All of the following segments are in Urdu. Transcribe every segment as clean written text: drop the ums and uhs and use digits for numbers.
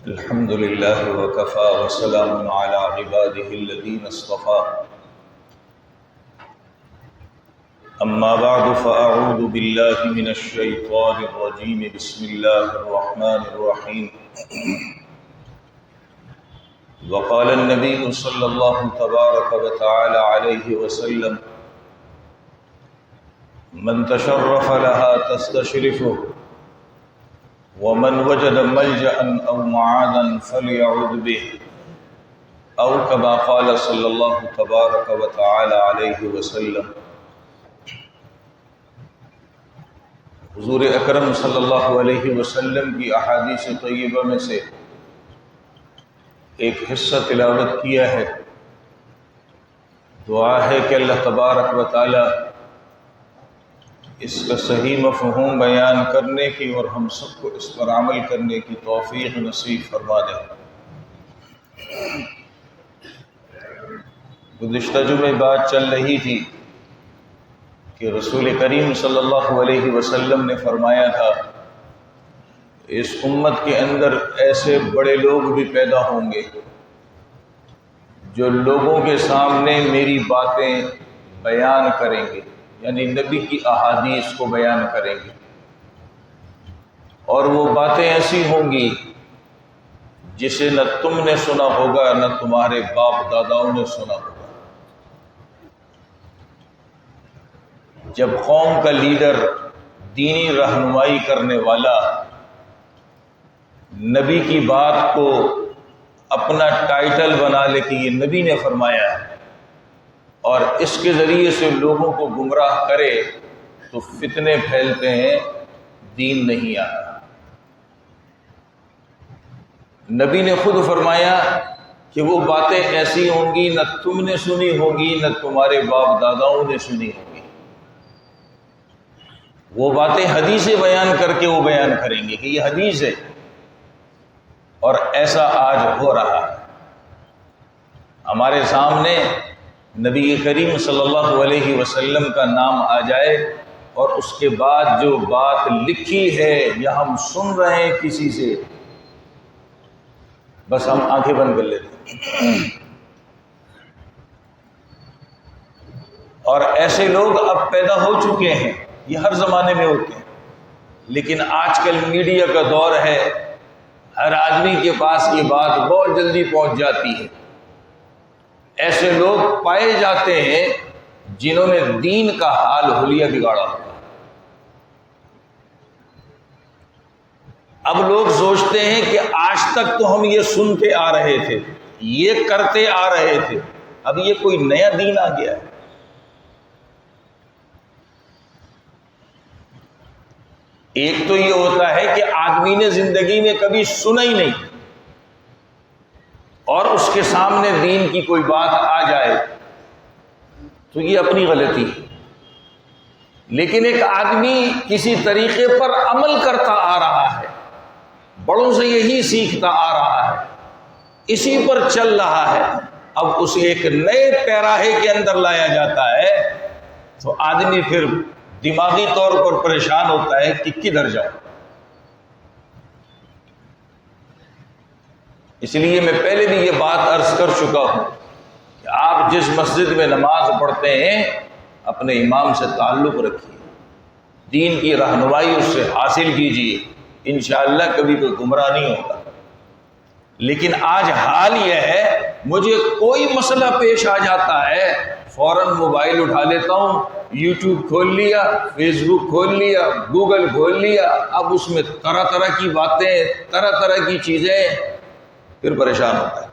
الحمد لله وكفى وسلام على عباده الذين اصطفى أما بعد فأعوذ بالله من الشيطان الرجيم بسم الله الرحمن الرحيم وقال النبي صلى الله تبارك وتعالى عليه وسلم من تشرف لها تستشرفه ومن وجد ملجأ أو معادا فليعوذ به أو كما قال صلى الله تبارك وتعالى عليه وسلم۔ حضور اکرم صلی اللہ علیہ وسلم کی احادیث طیبہ میں سے ایک حصہ تلاوت کیا ہے۔ دعا ہے کہ اللہ تبارک و تعالی اس کا صحیح مفہوم بیان کرنے کی اور ہم سب کو اس پر عمل کرنے کی توفیق نصیب فرما دے۔ گزشتہ جمعے بات چل رہی تھی کہ رسول کریم صلی اللہ علیہ وسلم نے فرمایا تھا اس امت کے اندر ایسے بڑے لوگ بھی پیدا ہوں گے جو لوگوں کے سامنے میری باتیں بیان کریں گے، یعنی نبی کی احادیث کو بیان کریں گے، اور وہ باتیں ایسی ہوں گی جسے نہ تم نے سنا ہوگا نہ تمہارے باپ داداؤں نے سنا ہوگا۔ جب قوم کا لیڈر، دینی رہنمائی کرنے والا نبی کی بات کو اپنا ٹائٹل بنا لے کہ یہ نبی نے فرمایا اور اس کے ذریعے سے لوگوں کو گمراہ کرے تو فتنے پھیلتے ہیں، دین نہیں آتا۔ نبی نے خود فرمایا کہ وہ باتیں ایسی ہوں گی نہ تم نے سنی ہوگی نہ تمہارے باپ داداؤں نے سنی ہوگی۔ وہ باتیں حدیثیں بیان کر کے وہ بیان کریں گے کہ یہ حدیث ہے، اور ایسا آج ہو رہا ہے۔ ہمارے سامنے نبی کریم صلی اللہ علیہ وسلم کا نام آ جائے اور اس کے بعد جو بات لکھی ہے یا ہم سن رہے ہیں کسی سے، بس ہم آنکھیں بند کر لیتے ہیں۔ اور ایسے لوگ اب پیدا ہو چکے ہیں، یہ ہر زمانے میں ہوتے ہیں، لیکن آج کل میڈیا کا دور ہے، ہر آدمی کے پاس یہ بات بہت جلدی پہنچ جاتی ہے۔ ایسے لوگ پائے جاتے ہیں جنہوں نے دین کا حال حلیہ بگاڑا ہوتا ہے۔ اب لوگ سوچتے ہیں کہ آج تک تو ہم یہ سنتے آ رہے تھے، یہ کرتے آ رہے تھے، اب یہ کوئی نیا دین آ گیا ہے۔ ایک تو یہ ہوتا ہے کہ آدمی نے زندگی میں کبھی سنا ہی نہیں اور اس کے سامنے دین کی کوئی بات آ جائے تو یہ اپنی غلطی ہے، لیکن ایک آدمی کسی طریقے پر عمل کرتا آ رہا ہے، بڑوں سے یہی سیکھتا آ رہا ہے، اسی پر چل رہا ہے، اب اسے ایک نئے پیراہے کے اندر لایا جاتا ہے تو آدمی پھر دماغی طور پر پریشان ہوتا ہے کہ کدھر جاؤ۔ اس لیے میں پہلے بھی یہ بات عرض کر چکا ہوں کہ آپ جس مسجد میں نماز پڑھتے ہیں اپنے امام سے تعلق رکھیے، دین کی رہنمائی اس سے حاصل کیجیے، انشاءاللہ کبھی کوئی گمراہ نہیں ہوگا۔ لیکن آج حال یہ ہے، مجھے کوئی مسئلہ پیش آ جاتا ہے فوراً موبائل اٹھا لیتا ہوں، یوٹیوب کھول لیا، فیس بک کھول لیا، گوگل کھول لیا، اب اس میں طرح طرح کی باتیں، طرح طرح کی چیزیں، پھر پریشان ہوتا ہے۔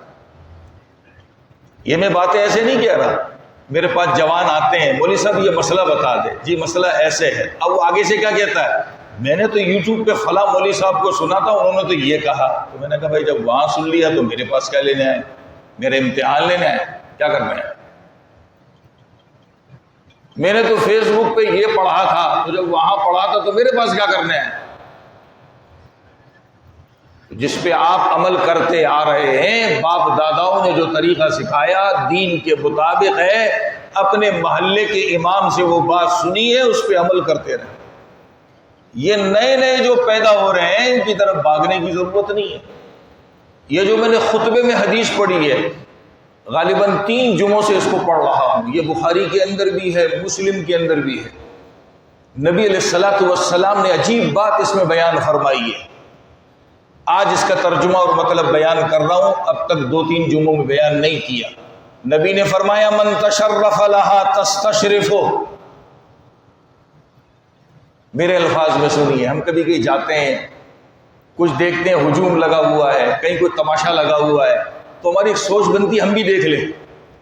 یہ میں باتیں ایسے نہیں کہہ رہا، میرے پاس جوان آتے ہیں، مولوی صاحب یہ مسئلہ بتا دے، جی مسئلہ ایسے ہے، اب وہ آگے سے کیا کہتا ہے، میں نے تو یوٹیوب پہ فلاں مولوی صاحب کو سنا تھا، انہوں نے تو یہ کہا، تو میں نے کہا بھائی جب وہاں سن لیا تو میرے پاس کیا لینے آئے، میرے امتحان لینے آئے، کیا کرنا ہے؟ میں نے تو فیس بک پہ یہ پڑھا تھا، تو جب وہاں پڑھا تھا تو میرے پاس کیا کرنا ہے؟ جس پہ آپ عمل کرتے آ رہے ہیں، باپ داداؤں نے جو طریقہ سکھایا دین کے مطابق ہے، اپنے محلے کے امام سے وہ بات سنی ہے، اس پہ عمل کرتے رہیں۔ یہ نئے نئے جو پیدا ہو رہے ہیں ان کی طرف بھاگنے کی ضرورت نہیں ہے۔ یہ جو میں نے خطبے میں حدیث پڑھی ہے غالباً 3 جمعوں سے اس کو پڑھ رہا ہوں، یہ بخاری کے اندر بھی ہے، مسلم کے اندر بھی ہے۔ نبی علیہ الصلوۃ والسلام نے عجیب بات اس میں بیان فرمائی ہے۔ آج اس کا ترجمہ اور مطلب بیان کر رہا ہوں، اب تک 2-3 جمعوں میں بیان نہیں کیا۔ نبی نے فرمایا من تشرف لها تستشرفو، میرے الفاظ میں سنیے، ہم کبھی کہیں جاتے ہیں، کچھ دیکھتے ہیں ہجوم لگا ہوا ہے، کہیں کوئی تماشا لگا ہوا ہے، تو ہماری ایک سوچ بنتی ہم بھی دیکھ لیں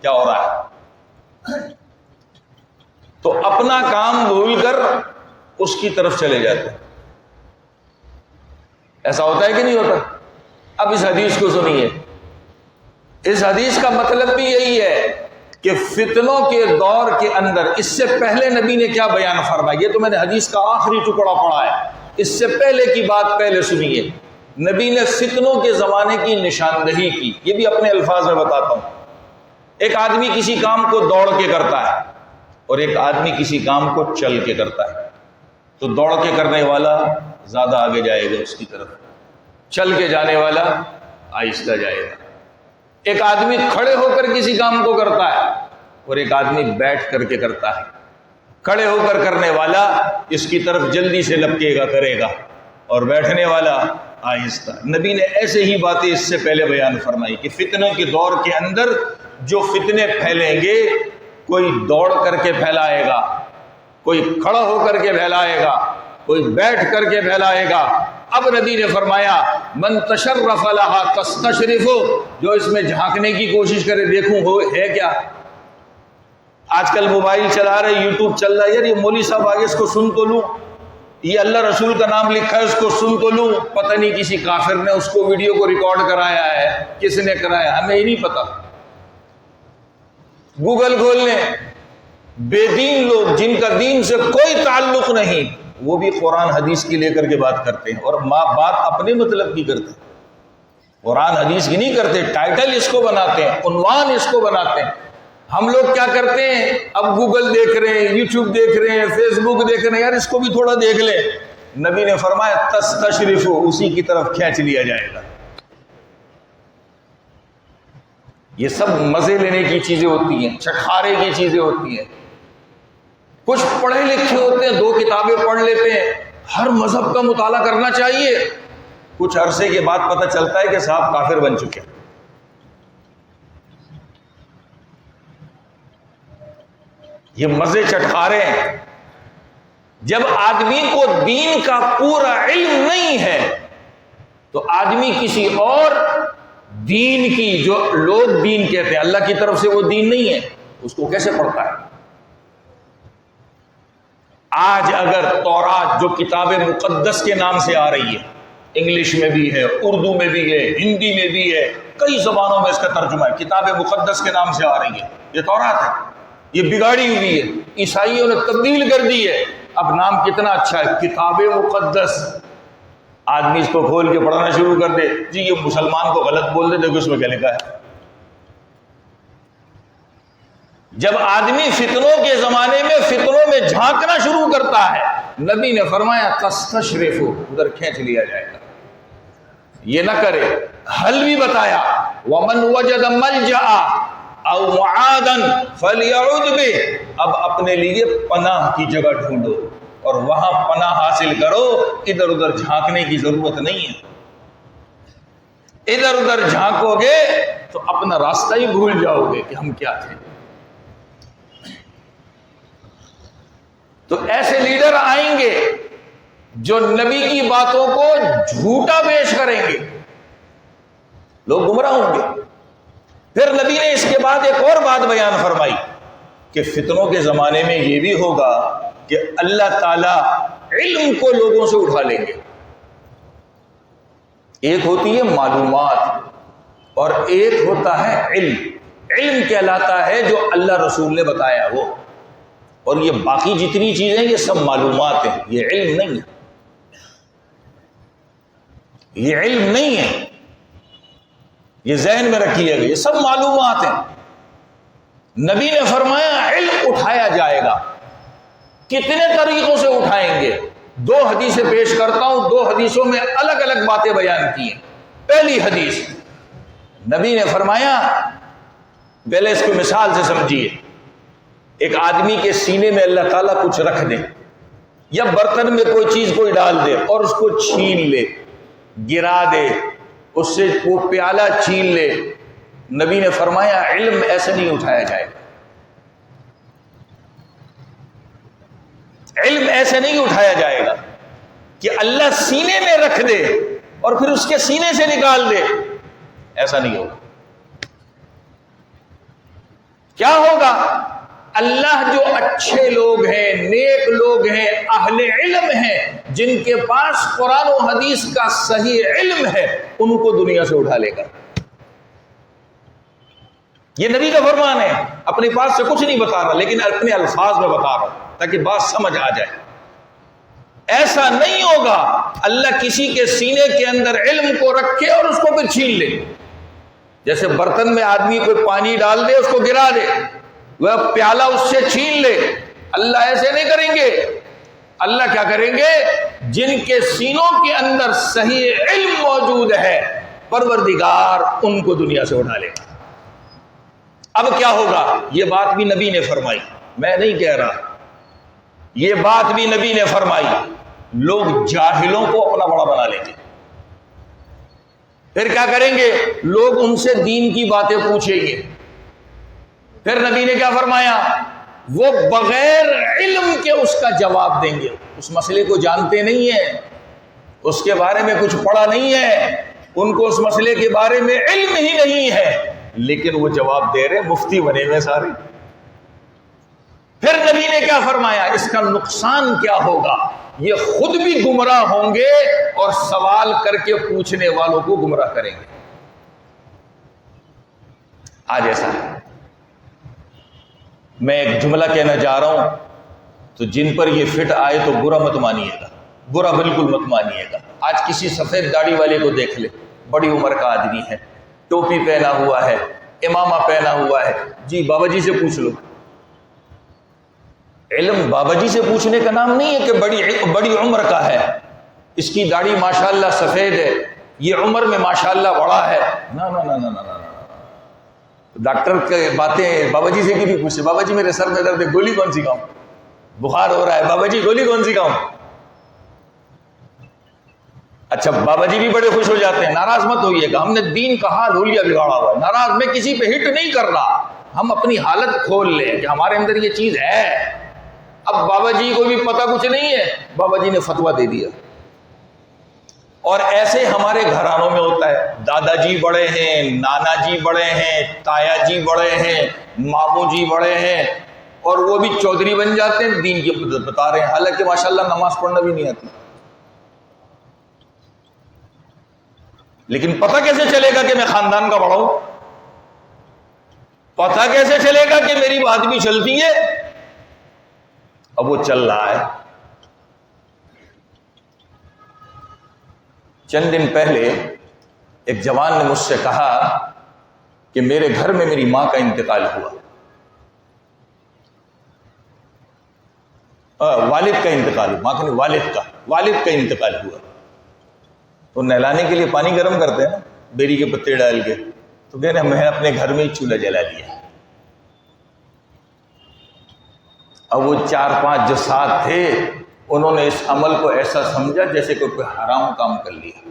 کیا ہو رہا ہے، تو اپنا کام بھول کر اس کی طرف چلے جاتے ہیں۔ ایسا ہوتا ہے کہ نہیں ہوتا؟ اب اس حدیث کو سنیے، اس حدیث کا مطلب بھی یہی ہے کہ فتنوں کے دور کے اندر اس سے پہلے نبی نے کیا بیان فرمایا، یہ تو میں نے حدیث کا آخری ٹکڑا پڑھا ہے، اس سے پہلے کی بات پہلے سنیے۔ نبی نے فتنوں کے زمانے کی نشاندہی کی، یہ بھی اپنے الفاظ میں بتاتا ہوں۔ ایک آدمی کسی کام کو دوڑ کے کرتا ہے اور ایک آدمی کسی کام کو چل کے کرتا ہے، تو دوڑ کے کرنے والا زیادہ آگے جائے گا اس کی طرف، چل کے جانے والا آہستہ جائے گا۔ ایک آدمی کھڑے ہو کر کسی کام کو کرتا ہے اور ایک آدمی بیٹھ کر کے کرتا ہے، کھڑے ہو کر کرنے والا اس کی طرف جلدی سے لپکے گا، کرے گا، اور بیٹھنے والا آہستہ۔ نبی نے ایسے ہی باتیں اس سے پہلے بیان فرمائی کہ فتنوں کے دور کے اندر جو فتنے پھیلیں گے، کوئی دوڑ کر کے پھیلائے گا، کوئی کھڑا ہو کر کے پھیلائے گا، کوئی بیٹھ کر کے پھیلائے گا۔ اب نبی نے فرمایا من تشرف لها تستشرف، جو اس میں جھانکنے کی کوشش کرے دیکھوں ہو ہے کیا۔ آج کل موبائل چلا رہے، یوٹیوب چل رہا ہے، یار یہ مولوی صاحب آگے اس کو سن تو لوں، یہ اللہ رسول کا نام لکھا ہے اس کو سن تو لوں، پتہ نہیں کسی کافر نے اس کو ویڈیو کو ریکارڈ کرایا ہے، کس نے کرایا، ہمیں ہی نہیں پتا۔ گوگل کھول لیں، بے دین لوگ جن کا دین سے کوئی تعلق نہیں، وہ بھی قرآن حدیث کی لے کر کے بات کرتے ہیں، اور بات اپنے مطلب کی کرتے ہیں، قرآن حدیث کی نہیں کرتے، ٹائٹل اس کو بناتے ہیں، عنوان اس کو بناتے ہیں۔ ہم لوگ کیا کرتے ہیں، اب گوگل دیکھ رہے ہیں، یوٹیوب دیکھ رہے ہیں، فیس بک دیکھ رہے ہیں، یار اس کو بھی تھوڑا دیکھ لیں۔ نبی نے فرمایا تستشرف، اسی کی طرف کھینچ لیا جائے گا۔ یہ سب مزے لینے کی چیزیں ہوتی ہیں، چٹخارے کی چیزیں ہوتی ہیں۔ کچھ پڑھے لکھے ہوتے ہیں، 2 کتابیں پڑھ لیتے ہیں، ہر مذہب کا مطالعہ کرنا چاہیے، کچھ عرصے کے بعد پتہ چلتا ہے کہ صاحب کافر بن چکے۔ یہ مزے چٹخارے ہیں۔ جب آدمی کو دین کا پورا علم نہیں ہے تو آدمی کسی اور دین کی، جو لوگ دین کہتے ہیں، اللہ کی طرف سے وہ دین نہیں ہے، اس کو کیسے پڑھتا ہے؟ آج اگر تورات جو کتاب مقدس کے نام سے آ رہی ہے، انگلش میں بھی ہے، اردو میں بھی ہے، ہندی میں بھی ہے، کئی زبانوں میں اس کا ترجمہ ہے، کتاب مقدس کے نام سے آ رہی ہے، یہ تورات ہے، یہ بگاڑی ہوئی ہے، عیسائیوں نے تبدیل کر دی ہے، اب نام کتنا اچھا ہے، کتاب مقدس۔ آدمی اس کو کھول کے پڑھنا شروع کر دے، جی یہ مسلمان کو غلط بول دے، دیکھو اس میں کیا لکھا ہے۔ جب آدمی فتنوں کے زمانے میں فتنوں میں جھانکنا شروع کرتا ہے، نبی نے فرمایا تستشرف، ادھر کھینچ لیا جائے گا۔ یہ نہ کرے، حل بھی بتایا، ومن وجد ملجأ او معادا فلیعود بہ، اب اپنے لیے پناہ کی جگہ ڈھونڈو اور وہاں پناہ حاصل کرو، ادھر ادھر جھانکنے کی ضرورت نہیں ہے۔ ادھر ادھر جھانکو گے تو اپنا راستہ ہی بھول جاؤ گے کہ ہم کیا تھے۔ تو ایسے لیڈر آئیں گے جو نبی کی باتوں کو جھوٹا پیش کریں گے، لوگ گمراہ ہوں گے۔ پھر نبی نے اس کے بعد ایک اور بات بیان فرمائی کہ فتنوں کے زمانے میں یہ بھی ہوگا کہ اللہ تعالی علم کو لوگوں سے اٹھا لیں گے۔ ایک ہوتی ہے معلومات اور ایک ہوتا ہے علم۔ علم کہلاتا ہے جو اللہ رسول نے بتایا وہ، اور یہ باقی جتنی چیزیں یہ سب معلومات ہیں، یہ علم نہیں ہے، یہ علم نہیں ہے، یہ ذہن میں رکھیے گا، یہ سب معلومات ہیں۔ نبی نے فرمایا علم اٹھایا جائے گا۔ کتنے طریقوں سے اٹھائیں گے؟ 2 حدیثیں پیش کرتا ہوں، 2 حدیثوں میں الگ الگ باتیں بیان کی ہیں۔ پہلی حدیث، نبی نے فرمایا، پہلے اس کو مثال سے سمجھیے، ایک آدمی کے سینے میں اللہ تعالیٰ کچھ رکھ دے یا برتن میں کوئی چیز کوئی ڈال دے اور اس کو چھین لے، گرا دے، اس سے وہ پیالہ چھین لے، نبی نے فرمایا علم ایسے نہیں اٹھایا جائے گا، علم ایسے نہیں اٹھایا جائے گا کہ اللہ سینے میں رکھ دے اور پھر اس کے سینے سے نکال دے، ایسا نہیں ہوگا۔ کیا ہوگا؟ اللہ جو اچھے لوگ ہیں، نیک لوگ ہیں، اہل علم ہیں، جن کے پاس قرآن و حدیث کا صحیح علم ہے، ان کو دنیا سے اٹھا لے گا۔ یہ نبی کا فرمان ہے، اپنے پاس سے کچھ نہیں بتا رہا لیکن اپنے الفاظ میں بتا رہا ہوں تاکہ بات سمجھ آ جائے۔ ایسا نہیں ہوگا اللہ کسی کے سینے کے اندر علم کو رکھے اور اس کو پھر چھین لے، جیسے برتن میں آدمی کوئی پانی ڈال دے، اس کو گرا دے، وہ پیالہ اس سے چھین لے۔ اللہ ایسے نہیں کریں گے۔ اللہ کیا کریں گے؟ جن کے سینوں کے اندر صحیح علم موجود ہے، پروردگار ان کو دنیا سے اٹھا لے گا۔ اب کیا ہوگا؟ یہ بات بھی نبی نے فرمائی، میں نہیں کہہ رہا، یہ بات بھی نبی نے فرمائی۔ لوگ جاہلوں کو اپنا بڑا بنا لیں گے، پھر کیا کریں گے؟ لوگ ان سے دین کی باتیں پوچھیں گے۔ پھر نبی نے کیا فرمایا؟ وہ بغیر علم کے اس کا جواب دیں گے، اس مسئلے کو جانتے نہیں ہیں، اس کے بارے میں کچھ پڑھا نہیں ہے، ان کو اس مسئلے کے بارے میں علم ہی نہیں ہے، لیکن وہ جواب دے رہے، مفتی بنے ہوئے سارے۔ پھر نبی نے کیا فرمایا؟ اس کا نقصان کیا ہوگا؟ یہ خود بھی گمراہ ہوں گے اور سوال کر کے پوچھنے والوں کو گمراہ کریں گے۔ آج ایسا ہے۔ میں ایک جملہ کہنا جا رہا ہوں تو جن پر یہ فٹ آئے تو برا مت مانیے گا، برا بالکل مت مانیے گا۔ آج کسی سفید داڑھی والے کو دیکھ لے، بڑی عمر کا آدمی ہے، ٹوپی پہنا ہوا ہے، امامہ پہنا ہوا ہے، جی بابا جی سے پوچھ لو۔ علم بابا جی سے پوچھنے کا نام نہیں ہے کہ بڑی عمر کا ہے، اس کی داڑھی ماشاءاللہ سفید ہے، یہ عمر میں ماشاءاللہ بڑا ہے، نا نا نا نا نا۔ ڈاکٹر کے باتیں بابا جی سے کیوں نہیں پوچھتے؟ بابا جی میرے سر میں درد ہے، گولی کون سی کھاؤں؟ بخار ہو رہا ہے، بابا جی گولی کون سی کھاؤں؟ اچھا بابا جی بھی بڑے خوش ہو جاتے ہیں۔ ناراض مت ہوئیے گا، ہم نے دین کا حال ہولیا بگاڑا ہوا ہے۔ ناراض میں کسی پہ ہٹ نہیں کر رہا، ہم اپنی حالت کھول لیں کہ ہمارے اندر یہ چیز ہے۔ اب بابا جی کو بھی پتہ کچھ نہیں ہے، بابا جی نے فتویٰ دے دیا۔ اور ایسے ہمارے گھرانوں میں ہوتا ہے، دادا جی بڑے ہیں، نانا جی بڑے ہیں، تایا جی بڑے ہیں، ماموں جی بڑے ہیں، اور وہ بھی چودھری بن جاتے ہیں، دین کی بتا رہے ہیں، حالانکہ ماشاءاللہ نماز پڑھنا بھی نہیں آتی۔ لیکن پتہ کیسے چلے گا کہ میں خاندان کا بڑا ہوں؟ پتہ کیسے چلے گا کہ میری بات بھی چلتی ہے؟ اب وہ چل رہا ہے۔ چند دن پہلے ایک جوان نے مجھ سے کہا کہ میرے گھر میں میری ماں کا انتقال ہوا، والد کا انتقال ہوا، ماں کا نہیں، والد کا انتقال ہوا۔ تو نہلانے کے لیے پانی گرم کرتے ہیں نا، بیری کے پتے ڈال کے، تو کہنے میں اپنے گھر میں ہی چولہا جلا لیا۔ اب وہ 4-5 جو ساتھ تھے، انہوں نے اس عمل کو ایسا سمجھا جیسے کوئی حرام کام کر لیا۔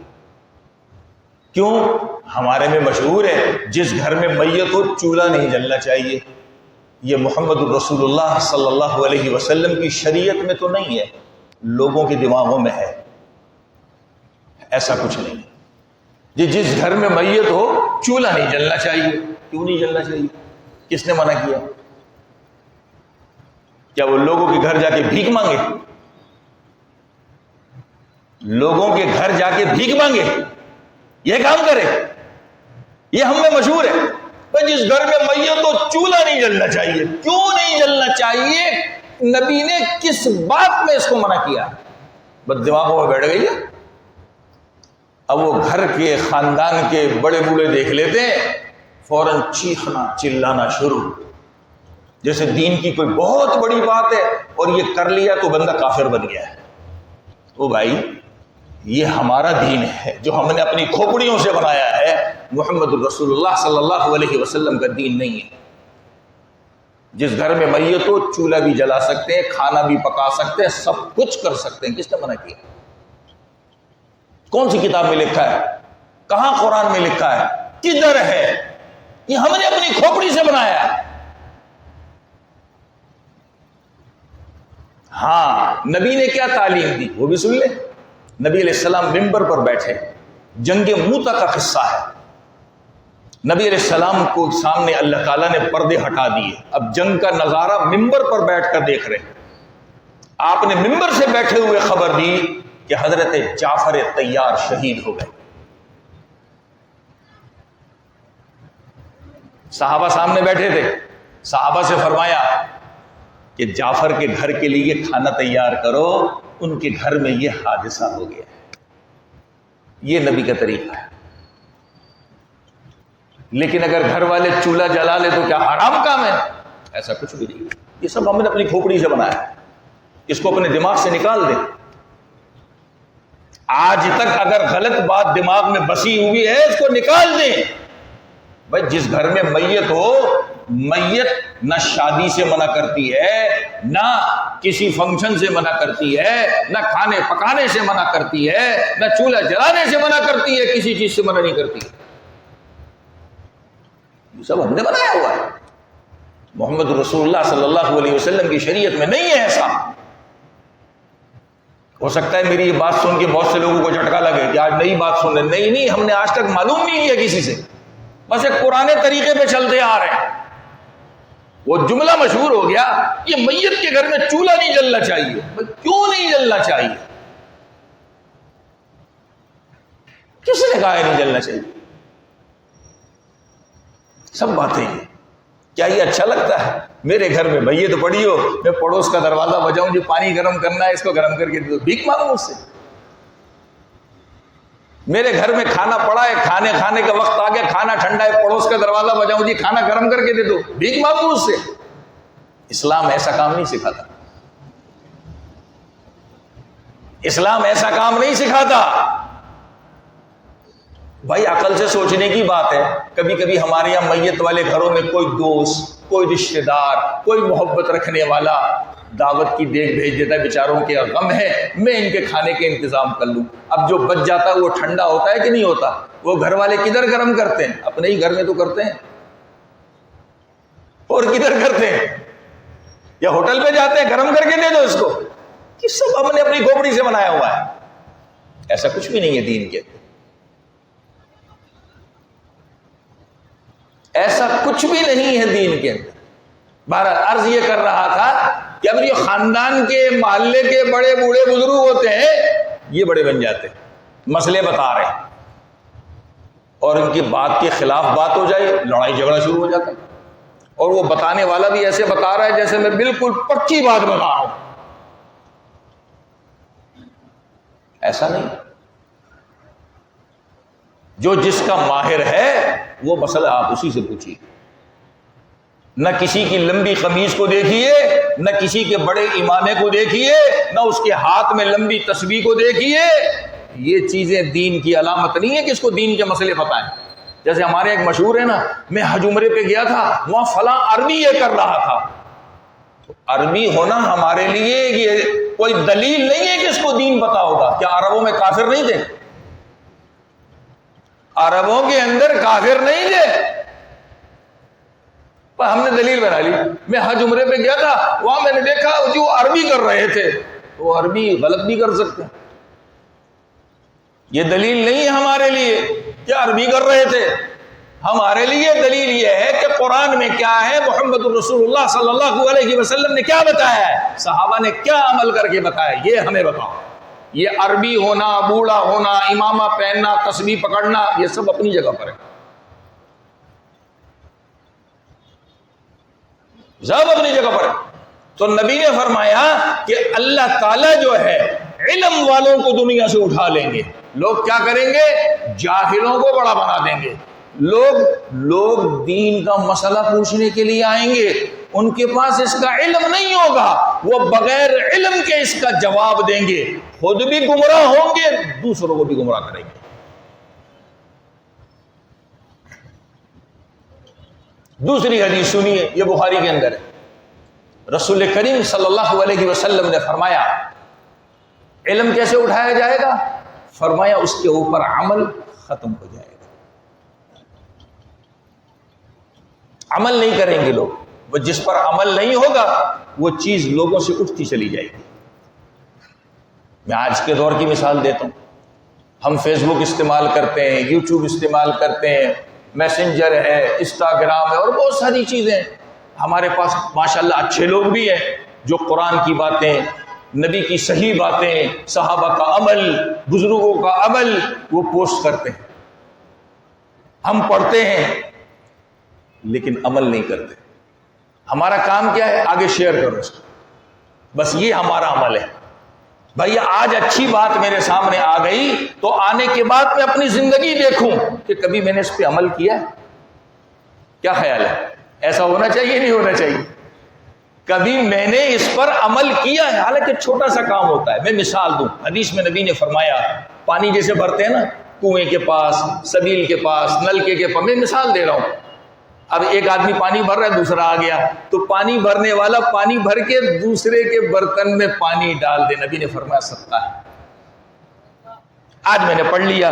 کیوں؟ ہمارے میں مشہور ہے جس گھر میں میت ہو چولہا نہیں جلنا چاہیے۔ یہ محمد الرسول اللہ صلی اللہ علیہ وسلم کی شریعت میں تو نہیں ہے، لوگوں کے دماغوں میں ہے، ایسا کچھ نہیں۔ جس گھر میں میت ہو چولہا نہیں جلنا چاہیے۔ کیوں نہیں جلنا چاہیے؟ کس نے منع کیا؟ کیا وہ لوگوں کے گھر جا کے بھیک مانگے؟ لوگوں کے گھر جا کے بھیک مانگے؟ یہ کام کرے؟ یہ ہم میں مشہور ہے، جس گھر میں میت تو چولہا نہیں جلنا چاہیے۔ کیوں نہیں جلنا چاہیے؟ نبی نے کس بات میں اس کو منع کیا؟ بس دماغوں میں بیٹھ گئی ہے۔ اب وہ گھر کے خاندان کے بڑے بوڑھے دیکھ لیتے ہیں، فوراً چیخنا چلانا شروع، جیسے دین کی کوئی بہت بڑی بات ہے اور یہ کر لیا تو بندہ کافر بن گیا ہے۔ تو بھائی یہ ہمارا دین ہے جو ہم نے اپنی کھوپڑیوں سے بنایا ہے، محمد الرسول اللہ صلی اللہ علیہ وسلم کا دین نہیں ہے۔ جس گھر میں میت ہو چولہا بھی جلا سکتے ہیں، کھانا بھی پکا سکتے ہیں، سب کچھ کر سکتے ہیں۔ کس نے منع کیا؟ کون سی کتاب میں لکھا ہے؟ کہاں قرآن میں لکھا ہے؟ کدھر ہے؟ یہ ہم نے اپنی کھوپڑی سے بنایا ہے۔ ہاں، نبی نے کیا تعلیم دی وہ بھی سن لیں۔ نبی علیہ السلام ممبر پر بیٹھے، جنگ موتا کا قصہ ہے۔ نبی علیہ السلام کو سامنے اللہ تعالیٰ نے پردے ہٹا دیے، اب جنگ کا نظارہ ممبر پر بیٹھ کر دیکھ رہے ہیں۔ آپ نے ممبر سے بیٹھے ہوئے خبر دی کہ حضرت جعفر طیار شہید ہو گئے۔ صحابہ سامنے بیٹھے تھے، صحابہ سے فرمایا کہ جعفر کے گھر کے لیے کھانا تیار کرو، ان کے گھر میں یہ حادثہ ہو گیا ہے۔ یہ نبی کا طریقہ ہے۔ لیکن اگر گھر والے چولہا جلا لے تو کیا حرام کام ہے؟ ایسا کچھ بھی نہیں۔ یہ سب ہم نے اپنی کھوپڑی سے بنایا ہے، اس کو اپنے دماغ سے نکال دیں۔ آج تک اگر غلط بات دماغ میں بسی ہوئی ہے اس کو نکال دیں۔ بھائی جس گھر میں میت ہو، میت نہ شادی سے منع کرتی ہے، نہ کسی فنکشن سے منع کرتی ہے، نہ کھانے پکانے سے منع کرتی ہے، نہ چولہا جلانے سے منع کرتی ہے، کسی چیز سے منع نہیں کرتی۔ یہ سب ہم نے بنایا ہوا ہے۔ محمد رسول اللہ صلی اللہ علیہ وسلم کی شریعت میں نہیں ہے ایسا۔ ہو سکتا ہے میری یہ بات سن کے بہت سے لوگوں کو جھٹکا لگے کہ آج نئی بات سن رہے۔ نہیں، ہم نے آج تک معلوم نہیں کیا کسی سے، بس ایک پرانے طریقے پہ چلتے آ رہے ہیں۔ وہ جملہ مشہور ہو گیا، یہ میت کے گھر میں چولہا نہیں جلنا چاہیے۔ کیوں نہیں جلنا چاہیے؟ کس نے کہا ہے نہیں جلنا چاہیے؟ سب باتیں ہیں۔ کیا یہ اچھا لگتا ہے؟ میرے گھر میں میت پڑی ہو، میں پڑوس کا دروازہ بجاؤں جو پانی گرم کرنا ہے اس کو گرم کر کے دے دو، بھیک مانگوں اس سے؟ میرے گھر میں کھانا پڑا ہے، کھانے کا وقت آ گیا، کھانا ٹھنڈا ہے، پڑوس کا دروازہ بجاؤں جی کھانا گرم کر کے دے دو، بھیک مانگوں اس سے؟ اسلام ایسا کام نہیں سکھاتا۔ اسلام ایسا کام نہیں سکھاتا۔ بھائی عقل سے سوچنے کی بات ہے۔ کبھی کبھی ہمارے یہاں میت والے گھروں میں کوئی دوست، کوئی رشتہ دار، کوئی محبت رکھنے والا دعوت کی دیگ بھیج دیتا ہے، بیچاروں کے غم ہے، میں ان کے کھانے کے انتظام کر لوں۔ اب جو بچ جاتا ہے وہ ٹھنڈا ہوتا ہے کہ نہیں ہوتا؟ وہ گھر والے کدھر گرم کرتے ہیں؟ اپنے ہی گھر میں تو کرتے ہیں، اور کدھر کرتے ہیں؟ یا ہوٹل پہ جاتے ہیں گرم کر کے دے دو اس کو۔ یہ سب ہم نے اپنی کھوپڑی سے بنایا ہوا ہے۔ ایسا کچھ بھی نہیں ہے دین کے، ایسا کچھ بھی نہیں ہے دین کے اندر۔ بہرحال عرض یہ کر رہا تھا کہ اب یہ خاندان کے محلے کے بڑے بوڑھے بزرگ ہوتے ہیں، یہ بڑے بن جاتے ہیں، مسئلے بتا رہے ہیں، اور ان کی بات کے خلاف بات ہو جائے، لڑائی جھگڑا شروع ہو جاتا ہے، اور وہ بتانے والا بھی ایسے بتا رہا ہے جیسے میں بالکل پکی بات بتا رہا ہوں۔ ایسا نہیں۔ جو جس کا ماہر ہے وہ مسئلہ آپ اسی سے پوچھیے۔ نہ کسی کی لمبی قمیض کو دیکھیے، نہ کسی کے بڑے ایمانے کو دیکھیے، نہ اس کے ہاتھ میں لمبی تسبیح کو دیکھیے۔ یہ چیزیں دین کی علامت نہیں ہے کہ اس کو دین کے مسئلے پتہ ہیں۔ جیسے ہمارے ایک مشہور ہے نا، میں حج عمرے پہ گیا تھا، وہاں فلاں عربی یہ کر رہا تھا۔ تو عربی ہونا ہمارے لیے یہ کوئی دلیل نہیں ہے کہ اس کو دین پتہ ہوگا۔ کیا عربوں میں کافر نہیں تھے؟ عربوں کے اندر کافر نہیں تھے، پر ہم نے دلیل بنا لی۔ میں حج عمرے پہ گیا تھا، وہاں میں نے دیکھا جو عربی کر رہے تھے، وہ عربی غلط بھی کر سکتے ہیں۔ یہ دلیل نہیں ہے ہمارے لیے کہ عربی کر رہے تھے۔ ہمارے لیے دلیل یہ ہے کہ قرآن میں کیا ہے، محمد رسول اللہ صلی اللہ علیہ وسلم نے کیا بتایا ہے، صحابہ نے کیا عمل کر کے بتایا، یہ ہمیں بتاؤ۔ یہ عربی ہونا، بوڑھا ہونا، امامہ پہننا، تسبیح پکڑنا، یہ سب اپنی جگہ پر ہے، سب اپنی جگہ پر ہے۔ تو نبی نے فرمایا کہ اللہ تعالیٰ جو ہے علم والوں کو دنیا سے اٹھا لیں گے۔ لوگ کیا کریں گے؟ جاہلوں کو بڑا بنا دیں گے۔ لوگ دین کا مسئلہ پوچھنے کے لیے آئیں گے، ان کے پاس اس کا علم نہیں ہوگا، وہ بغیر علم کے اس کا جواب دیں گے، خود بھی گمراہ ہوں گے، دوسروں کو بھی گمراہ کریں گے۔ دوسری حدیث سنیے، یہ بخاری کے اندر ہے، رسول کریم صلی اللہ علیہ وسلم نے فرمایا علم کیسے اٹھایا جائے گا؟ فرمایا اس کے اوپر عمل ختم ہو جائے گا، عمل نہیں کریں گے لوگ، وہ جس پر عمل نہیں ہوگا وہ چیز لوگوں سے اٹھتی چلی جائے گی۔ میں آج کے دور کی مثال دیتا ہوں، ہم فیس بک استعمال کرتے ہیں، یوٹیوب استعمال کرتے ہیں، میسنجر ہے، انسٹاگرام ہے، اور بہت ساری چیزیں ہیں۔ ہمارے پاس ماشاءاللہ اچھے لوگ بھی ہیں جو قرآن کی باتیں، نبی کی صحیح باتیں، صحابہ کا عمل، بزرگوں کا عمل وہ پوسٹ کرتے ہیں، ہم پڑھتے ہیں لیکن عمل نہیں کرتے۔ ہمارا کام کیا ہے؟ آگے شیئر کرو اس کو، بس یہ ہمارا عمل ہے۔ بھائی آج اچھی بات میرے سامنے آ گئی تو آنے کے بعد میں اپنی زندگی دیکھوں کہ کبھی میں نے اس پہ عمل کیا ہے؟ کیا خیال ہے؟ ایسا ہونا چاہیے نہیں ہونا چاہیے؟ کبھی میں نے اس پر عمل کیا ہے؟ حالانکہ چھوٹا سا کام ہوتا ہے۔ میں مثال دوں، حدیث میں نبی نے فرمایا پانی جیسے بھرتے ہیں نا کنویں کے پاس، سبیل کے پاس، نلکے کے پاس، میں مثال دے رہا ہوں۔ اب ایک آدمی پانی بھر رہا ہے، دوسرا آ گیا تو پانی بھرنے والا پانی بھر کے دوسرے کے برتن میں پانی ڈال دے، نبی نے فرمایا صدقہ ہے۔ آج میں نے پڑھ لیا،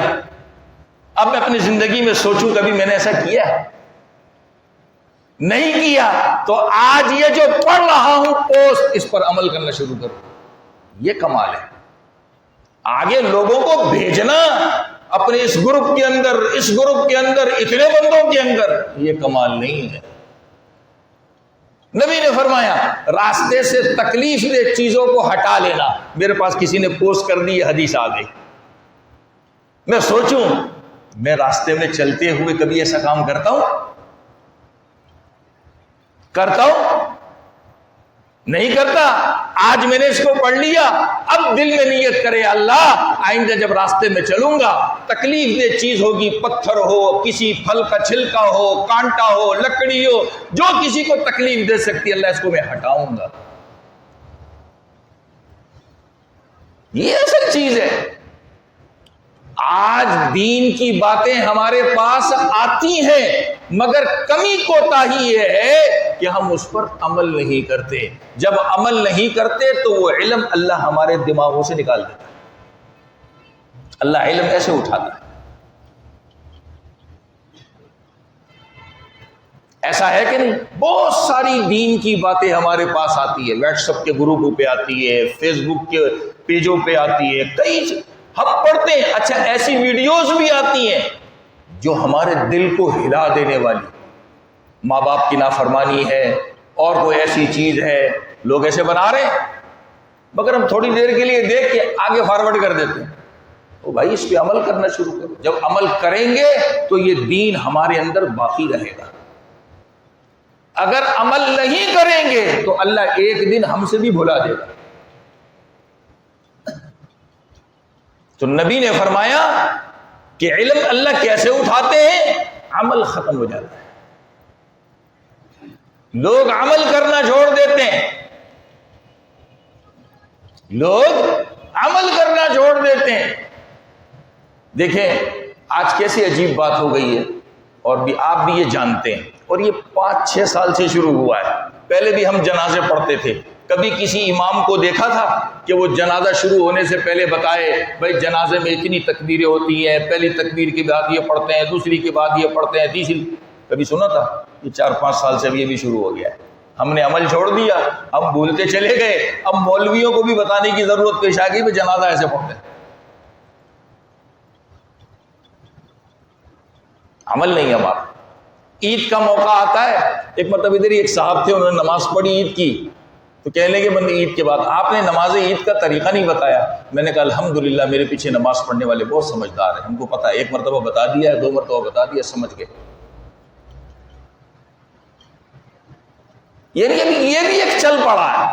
اب میں اپنی زندگی میں سوچوں کبھی میں نے ایسا کیا ہے؟ نہیں کیا تو آج یہ جو پڑھ رہا ہوں پوسٹ، اس پر عمل کرنا شروع کروں، یہ کمال ہے۔ آگے لوگوں کو بھیجنا اپنے اس گروپ کے اندر، اس گروپ کے اندر، اتنے بندوں کے اندر، یہ کمال نہیں ہے۔ نبی نے فرمایا راستے سے تکلیف دہ چیزوں کو ہٹا لینا۔ میرے پاس کسی نے پوسٹ کر دی، یہ حدیث آ گئی، میں سوچوں میں راستے میں چلتے ہوئے کبھی ایسا کام کرتا ہوں؟ نہیں کرتا۔ آج میں نے اس کو پڑھ لیا، اب دل میں نیت کرے اللہ آئندہ جب راستے میں چلوں گا تکلیف دہ چیز ہوگی، پتھر ہو، کسی پھل کا چھلکا ہو، کانٹا ہو، لکڑی ہو، جو کسی کو تکلیف دے سکتی، اللہ اس کو میں ہٹاؤں گا۔ یہ اصل چیز ہے۔ آج دین کی باتیں ہمارے پاس آتی ہیں مگر کمی کوتاہی یہ ہے کہ ہم اس پر عمل نہیں کرتے۔ جب عمل نہیں کرتے تو وہ علم اللہ ہمارے دماغوں سے نکال دیتا ہے۔ اللہ علم ایسے اٹھاتا ہے۔ ایسا ہے کہ نہیں؟ بہت ساری دین کی باتیں ہمارے پاس آتی ہے، واٹس ایپ کے گروپوں پہ آتی ہے، فیس بک کے پیجوں پہ آتی ہے، کئی ہم پڑھتے ہیں۔ اچھا ایسی ویڈیوز بھی آتی ہیں جو ہمارے دل کو ہلا دینے والی، ماں باپ کی نافرمانی ہے اور کوئی ایسی چیز ہے، لوگ ایسے بنا رہے ہیں مگر ہم تھوڑی دیر کے لیے دیکھ کے آگے فارورڈ کر دیتے ہیں۔ تو بھائی اس پہ عمل کرنا شروع کرو۔ جب عمل کریں گے تو یہ دین ہمارے اندر باقی رہے گا۔ اگر عمل نہیں کریں گے تو اللہ ایک دن ہم سے بھی بھلا دے گا۔ تو نبی نے فرمایا کہ علم اللہ کیسے اٹھاتے ہیں؟ عمل ختم ہو جاتا ہے، لوگ عمل کرنا چھوڑ دیتے ہیں، لوگ عمل کرنا چھوڑ دیتے ہیں۔ دیکھیں آج کیسی عجیب بات ہو گئی ہے، اور بھی آپ بھی یہ جانتے ہیں، اور یہ 5-6 سال سے شروع ہوا ہے۔ پہلے بھی ہم جنازے پڑھتے تھے، کبھی کسی امام کو دیکھا تھا کہ وہ جنازہ شروع ہونے سے پہلے بتائے بھائی جنازے میں اتنی تکبیریں ہوتی ہیں، پہلی تکبیر کے بعد یہ پڑھتے ہیں، دوسری کے بعد یہ پڑھتے ہیں، تیسری؟ کبھی سنا تھا؟ یہ 4-5 سال سے بھی یہ بھی شروع ہو گیا ہے۔ ہم نے عمل چھوڑ دیا، ہم بھولتے چلے گئے۔ اب مولویوں کو بھی بتانے کی ضرورت پیش آ گئی کہ جنازہ ایسے پڑھتے ہیں۔ عمل نہیں ہمارا۔ عید کا موقع آتا ہے، ایک مطلب ادھر ہی ایک صاحب تھے، انہوں نے نماز پڑھی عید کی، تو کہنے لگے بندے عید کے بعد آپ نے نماز عید کا طریقہ نہیں بتایا۔ میں نے کہا الحمدللہ میرے پیچھے نماز پڑھنے والے بہت سمجھدار ہیں، ہم کو پتا ہے، ایک مرتبہ بتا دیا ہے، 2 مرتبہ بتا دیا، سمجھ گئے۔ یہ بھی ایک چل پڑا ہے۔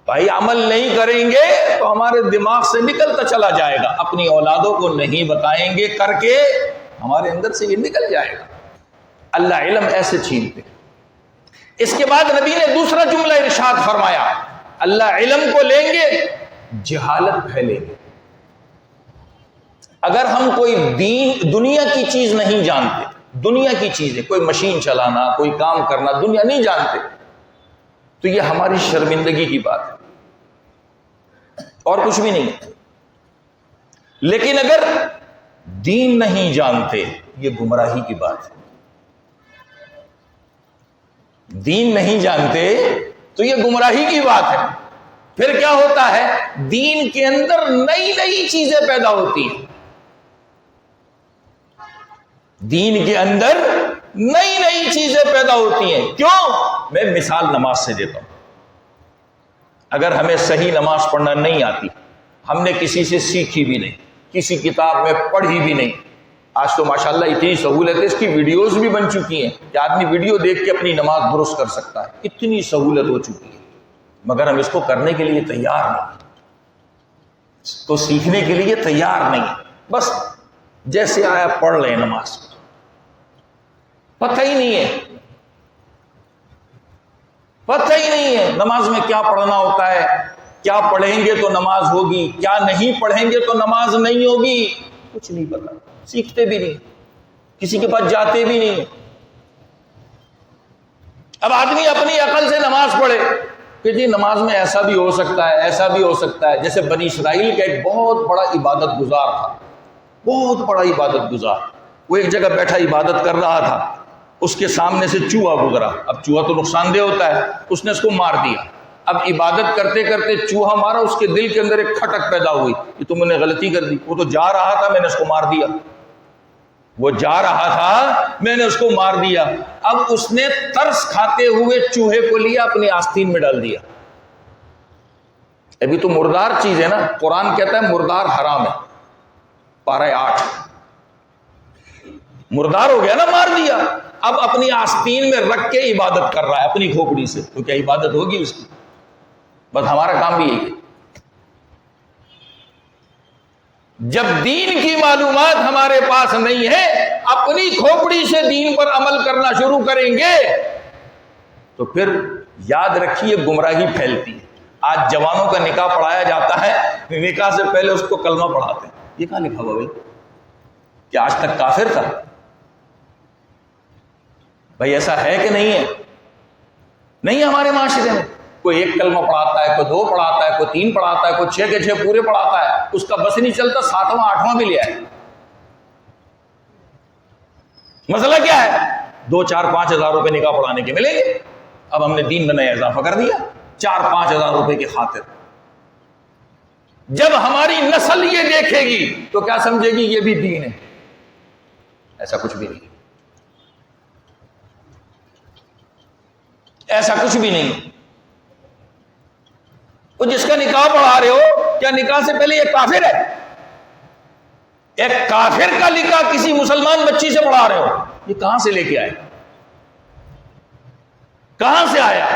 بھائی عمل نہیں کریں گے تو ہمارے دماغ سے نکلتا چلا جائے گا، اپنی اولادوں کو نہیں بتائیں گے کر کے ہمارے اندر سے یہ نکل جائے گا۔ اللہ علم ایسے چھینتے۔ اس کے بعد نبی نے دوسرا جملہ ارشاد فرمایا، اللہ علم کو لیں گے، جہالت پھیلے گی۔ اگر ہم کوئی دنیا کی چیز نہیں جانتے، دنیا کی چیزیں، کوئی مشین چلانا، کوئی کام کرنا دنیا نہیں جانتے، تو یہ ہماری شرمندگی کی بات ہے اور کچھ بھی نہیں ہے۔ لیکن اگر دین نہیں جانتے، یہ گمراہی کی بات ہے۔ دین نہیں جانتے تو یہ گمراہی کی بات ہے۔ پھر کیا ہوتا ہے؟ دین کے اندر نئی نئی چیزیں پیدا ہوتی ہیں، دین کے اندر نئی نئی چیزیں پیدا ہوتی ہیں۔ کیوں؟ میں مثال نماز سے دیتا ہوں۔ اگر ہمیں صحیح نماز پڑھنا نہیں آتی، ہم نے کسی سے سیکھی بھی نہیں، کسی کتاب میں پڑھی بھی نہیں، آج تو ماشاءاللہ اتنی سہولت ہے، اس کی ویڈیوز بھی بن چکی ہیں کہ آدمی ویڈیو دیکھ کے اپنی نماز درست کر سکتا ہے، اتنی سہولت ہو چکی ہے، مگر ہم اس کو کرنے کے لیے تیار نہیں، اس کو سیکھنے کے لیے تیار نہیں، بس جیسے آیا پڑھ لیں نماز، پتہ ہی نہیں ہے، پتہ ہی نہیں ہے نماز میں کیا پڑھنا ہوتا ہے، کیا پڑھیں گے تو نماز ہوگی، کیا نہیں پڑھیں گے تو نماز نہیں ہوگی، کچھ نہیں پتا، سیکھتے بھی نہیں، کسی کے پاس جاتے بھی نہیں۔ اب آدمی اپنی عقل سے نماز پڑھے کہ جی نماز میں ایسا بھی ہو سکتا ہے، ایسا بھی ہو سکتا ہے۔ جیسے بنی اسرائیل کا ایک بہت بڑا عبادت گزار تھا، بہت بڑا عبادت گزار، وہ ایک جگہ بیٹھا عبادت کر رہا تھا، اس کے سامنے سے چوہا گزرا۔ اب چوہا تو نقصان دہ ہوتا ہے، اس نے اس کو مار دیا۔ اب عبادت کرتے کرتے چوہا مارا، اس کے دل کے اندر ایک کھٹک پیدا ہوئی کہ تم نے غلطی کر دی، وہ تو جا رہا تھا، میں نے اس کو مار دیا، وہ جا رہا تھا، میں نے اس کو مار دیا۔ اب اس نے ترس کھاتے ہوئے چوہے کو لیا، اپنی آستین میں ڈال دیا۔ ابھی تو مردار چیز ہے نا، قرآن کہتا ہے مردار حرام ہے، پارہ 8، مردار ہو گیا نا، مار دیا۔ اب اپنی آستین میں رکھ کے عبادت کر رہا ہے اپنی کھوپڑی سے، تو کیا عبادت ہوگی اس کی؟ بس ہمارا کام بھی یہی ہے، جب دین کی معلومات ہمارے پاس نہیں ہے، اپنی کھوپڑی سے دین پر عمل کرنا شروع کریں گے تو پھر یاد رکھیے گمراہی پھیلتی ہے۔ آج جوانوں کا نکاح پڑھایا جاتا ہے، نکاح سے پہلے اس کو کلمہ پڑھاتے ہیں۔ یہ کہاں لکھا ہوا بھائی؟ کیا آج تک کافر تھا؟ بھائی ایسا ہے کہ نہیں ہے؟ نہیں، ہمارے معاشرے میں کوئی ایک کلمہ پڑھاتا ہے، کوئی 2 پڑھاتا ہے، کوئی 3 پڑھاتا ہے، کوئی 6 کے 6 پورے پڑھاتا ہے، اس کا بس نہیں چلتا 7واں 8واں بھی لے آئے۔ مسئلہ کیا ہے؟ 2 4 5 ہزار روپے نکاح پڑھانے کے ملیں گے۔ اب ہم نے دین میں نیا اضافہ کر دیا 4 5 ہزار روپے کی خاطر۔ جب ہماری نسل یہ دیکھے گی تو کیا سمجھے گی؟ یہ بھی دین ہے۔ ایسا کچھ بھی نہیں، ایسا کچھ بھی نہیں۔ وہ جس کا نکاح پڑھا رہے ہو، کیا نکاح سے پہلے یہ کافر ہے؟ ایک کافر کا نکاح کسی مسلمان بچی سے پڑھا رہے ہو، یہ کہاں سے لے کے آئے؟ کہاں سے آیا؟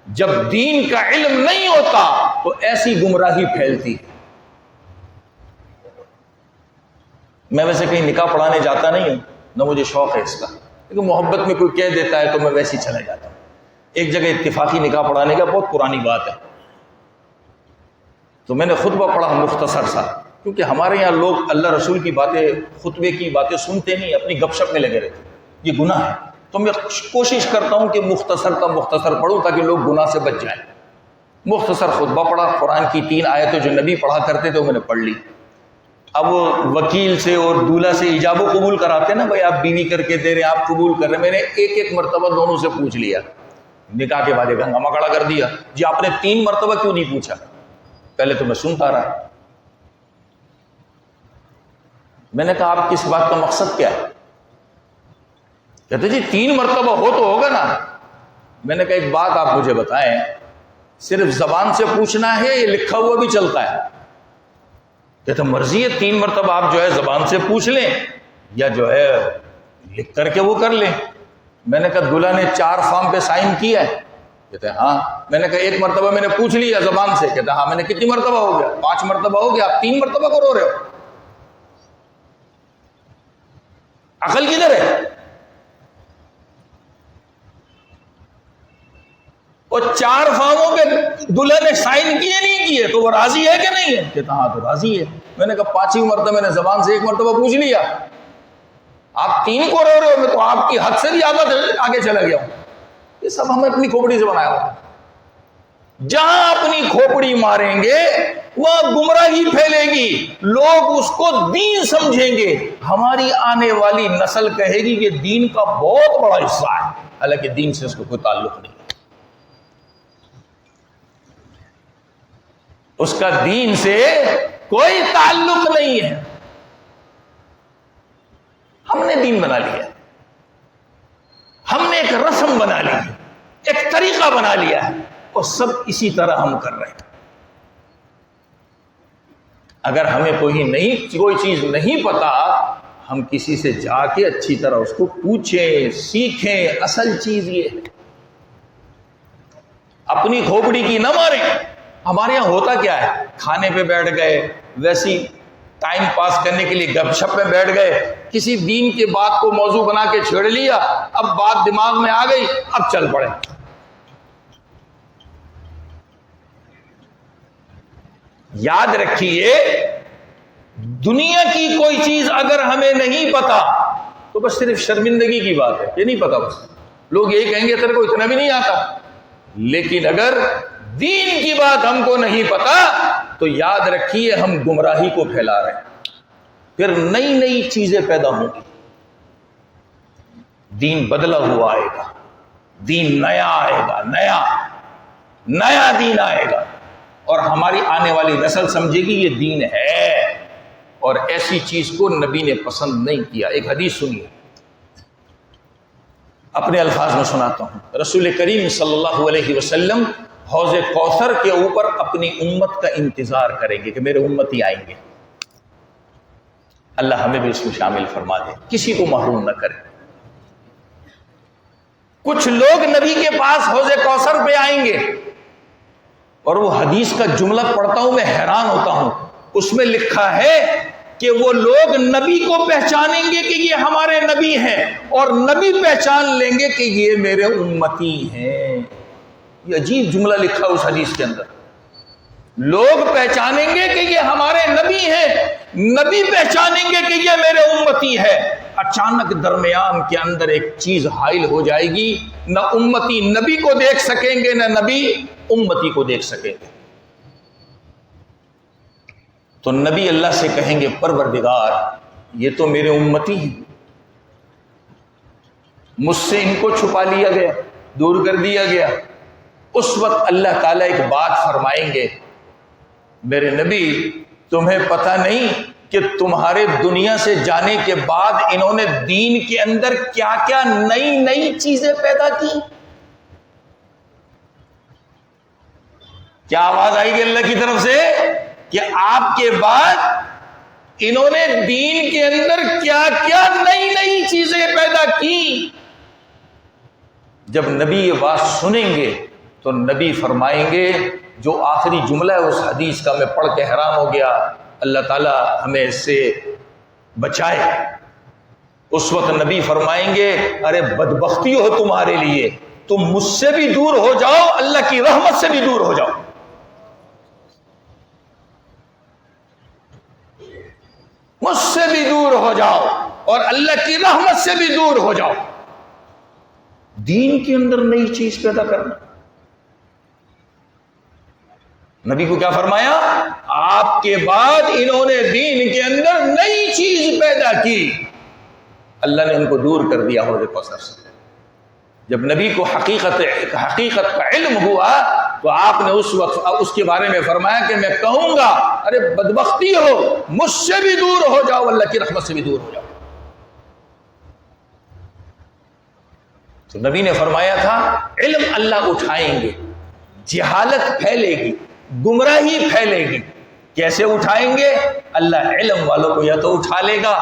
جب دین کا علم نہیں ہوتا تو ایسی گمراہی پھیلتی۔ میں ویسے کہیں نکاح پڑھانے جاتا نہیں ہوں، نہ مجھے شوق ہے اس کا، لیکن محبت میں کوئی کہہ دیتا ہے تو میں ویسے ہی چلا جاتا ہوں۔ ایک جگہ اتفاقی نکاح پڑھانے کا، بہت پرانی بات ہے، تو میں نے خطبہ پڑھا مختصر سا، کیونکہ ہمارے یہاں لوگ اللہ رسول کی باتیں، خطبے کی باتیں سنتے نہیں، اپنی گپ شپ میں لگے رہتے، یہ گناہ ہے۔ تو میں کوشش کرتا ہوں کہ مختصر کا مختصر پڑھوں تاکہ لوگ گناہ سے بچ جائیں۔ مختصر خطبہ پڑھا، قرآن کی 3 آیتیں جو نبی پڑھا کرتے تھے وہ میں نے پڑھ لی۔ اب وہ وکیل سے اور دولہا سے ایجاب و قبول کراتے نا، بھائی آپ بیوی کر کے دے رہے ہیں، آپ قبول کر رہے ہیں۔ میں نے ایک مرتبہ دونوں سے پوچھ لیا، نکاح کے بعد ایک ہنگامہ کھڑا کر دیا، جی آپ نے 3 مرتبہ کیوں نہیں پوچھا؟ پہلے تو میں سنتا رہا۔ میں نے کہا آپ کی اس بات کا مقصد کیا ہے؟ کہتے جی 3 مرتبہ ہو تو ہوگا نا۔ میں نے کہا ایک بات آپ مجھے بتائیں، صرف زبان سے پوچھنا ہے یہ لکھا ہوا بھی چلتا ہے؟ کہتے مرضی ہے، 3 مرتبہ آپ جو ہے زبان سے پوچھ لیں یا جو ہے لکھ کر کے وہ کر لیں۔ میں نے کہا دلہا نے 4 فارم پہ سائن کیا ہے؟ کہتے ہیں ہاں۔ میں نے کہا 1 مرتبہ میں نے پوچھ لیا زبان سے؟ کہتے ہیں ہاں۔ میں نے کتنی مرتبہ ہو گیا؟ 5 مرتبہ ہو گیا، آپ 3 مرتبہ کو رو رہے ہو؟ عقل کدھر ہے؟ اور 4 فارموں پہ دلہا نے سائن کیے نہیں کیے تو وہ راضی ہے کہ نہیں ہے؟ کہتا ہاں تو راضی ہے۔ میں نے کہا 5ویں مرتبہ میں نے زبان سے 1 مرتبہ پوچھ لیا، آپ 3 کو رو رہے ہو، میں تو آپ کی حد سے بھی آگے چلا گیا ہوں. یہ سب ہمیں اپنی کھوپڑی سے بنایا ہوا. جہاں اپنی کھوپڑی ماریں گے وہاں گمراہی پھیلے گی، لوگ اس کو دین سمجھیں گے. ہماری آنے والی نسل کہے گی کہ دین کا بہت بڑا حصہ ہے، حالانکہ دین سے اس کو کوئی تعلق نہیں ہے. اس کا دین سے کوئی تعلق نہیں ہے. ہم نے دین بنا لیا، ہم نے ایک رسم بنا لی، ایک طریقہ بنا لیا ہے، اور سب اسی طرح ہم کر رہے ہیں. اگر ہمیں کوئی چیز نہیں پتا، ہم کسی سے جا کے اچھی طرح اس کو پوچھیں، سیکھیں. اصل چیز یہ ہے، اپنی کھوپڑی کی نہ ماریں. ہمارے یہاں ہوتا کیا ہے، کھانے پہ بیٹھ گئے، ویسی ٹائم پاس کرنے کے لیے گپ شپ میں بیٹھ گئے، کسی دین کے بات کو موضوع بنا کے چھیڑ لیا، اب بات دماغ میں آ گئی، اب چل پڑے. یاد رکھیے، دنیا کی کوئی چیز اگر ہمیں نہیں پتا تو بس صرف شرمندگی کی بات ہے، یہ نہیں پتا. بس لوگ یہی کہیں گے تیرے کو اتنا بھی نہیں آتا. لیکن اگر دین کی بات ہم کو نہیں پتا تو یاد رکھیے ہم گمراہی کو پھیلا رہے ہیں. پھر نئی نئی چیزیں پیدا ہوں گی. دین بدلا ہوا آئے گا، دین نیا آئے گا، نیا دین آئے گا، اور ہماری آنے والی نسل سمجھے گی یہ دین ہے. اور ایسی چیز کو نبی نے پسند نہیں کیا. ایک حدیث سنیے، اپنے الفاظ میں سناتا ہوں. رسول کریم صلی اللہ علیہ وسلم حوض کوثر کے اوپر اپنی امت کا انتظار کریں گے کہ میرے امتی آئیں گے. اللہ ہمیں بھی اس میں شامل فرما دے، کسی کو محروم نہ کرے. کچھ لوگ نبی کے پاس حوض کوثر پہ آئیں گے، اور وہ حدیث کا جملہ پڑھتا ہوں میں حیران ہوتا ہوں. اس میں لکھا ہے کہ وہ لوگ نبی کو پہچانیں گے کہ یہ ہمارے نبی ہیں، اور نبی پہچان لیں گے کہ یہ میرے امتی ہیں. یہ عجیب جملہ لکھا اس حدیث کے اندر. لوگ پہچانیں گے کہ یہ ہمارے نبی ہیں، نبی پہچانیں گے کہ یہ میرے امتی ہے. اچانک درمیان کے اندر ایک چیز حائل ہو جائے گی، نہ امتی نبی کو دیکھ سکیں گے، نہ نبی امتی کو دیکھ سکیں گے. تو نبی اللہ سے کہیں گے پروردگار یہ تو میرے امتی ہیں، مجھ سے ان کو چھپا لیا گیا، دور کر دیا گیا. اس وقت اللہ تعالیٰ ایک بات فرمائیں گے، میرے نبی تمہیں پتہ نہیں کہ تمہارے دنیا سے جانے کے بعد انہوں نے دین کے اندر کیا کیا نئی نئی چیزیں پیدا کی. کیا آواز آئی گی اللہ کی طرف سے کہ آپ کے بعد انہوں نے دین کے اندر کیا کیا نئی نئی چیزیں پیدا کی. جب نبی یہ بات سنیں گے تو نبی فرمائیں گے، جو آخری جملہ ہے اس حدیث کا میں پڑھ کے حیران ہو گیا، اللہ تعالیٰ ہمیں اس سے بچائے. اس وقت نبی فرمائیں گے ارے بدبختی ہو تمہارے لیے، تم مجھ سے بھی دور ہو جاؤ، اللہ کی رحمت سے بھی دور ہو جاؤ. مجھ سے بھی دور ہو جاؤ اور اللہ کی رحمت سے بھی دور ہو جاؤ. دین کے اندر نئی چیز پیدا کرنا. نبی کو کیا فرمایا؟ آپ کے بعد انہوں نے دین کے اندر نئی چیز پیدا کی. اللہ نے ان کو دور کر دیا حوض کوثر سے. جب نبی کو حقیقت کا علم ہوا تو آپ نے اس وقت اس کے بارے میں فرمایا کہ میں کہوں گا ارے بدبختی ہو، مجھ سے بھی دور ہو جاؤ، اللہ کی رحمت سے بھی دور ہو جاؤ. تو نبی نے فرمایا تھا علم اللہ اٹھائیں گے، جہالت پھیلے گی، گمراہی پھیلے گی. کیسے اٹھائیں گے؟ اللہ علم والوں کو یا تو اٹھا لے گا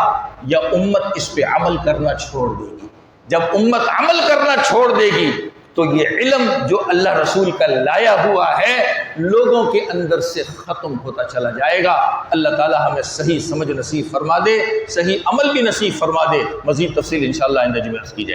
یا امت اس پہ عمل کرنا چھوڑ دے گی. جب امت عمل کرنا چھوڑ دے گی تو یہ علم جو اللہ رسول کا لایا ہوا ہے لوگوں کے اندر سے ختم ہوتا چلا جائے گا. اللہ تعالی ہمیں صحیح سمجھ نصیب فرما دے، صحیح عمل بھی نصیب فرما دے. مزید تفصیل انشاءاللہ آئندہ جمعہ کی جائے.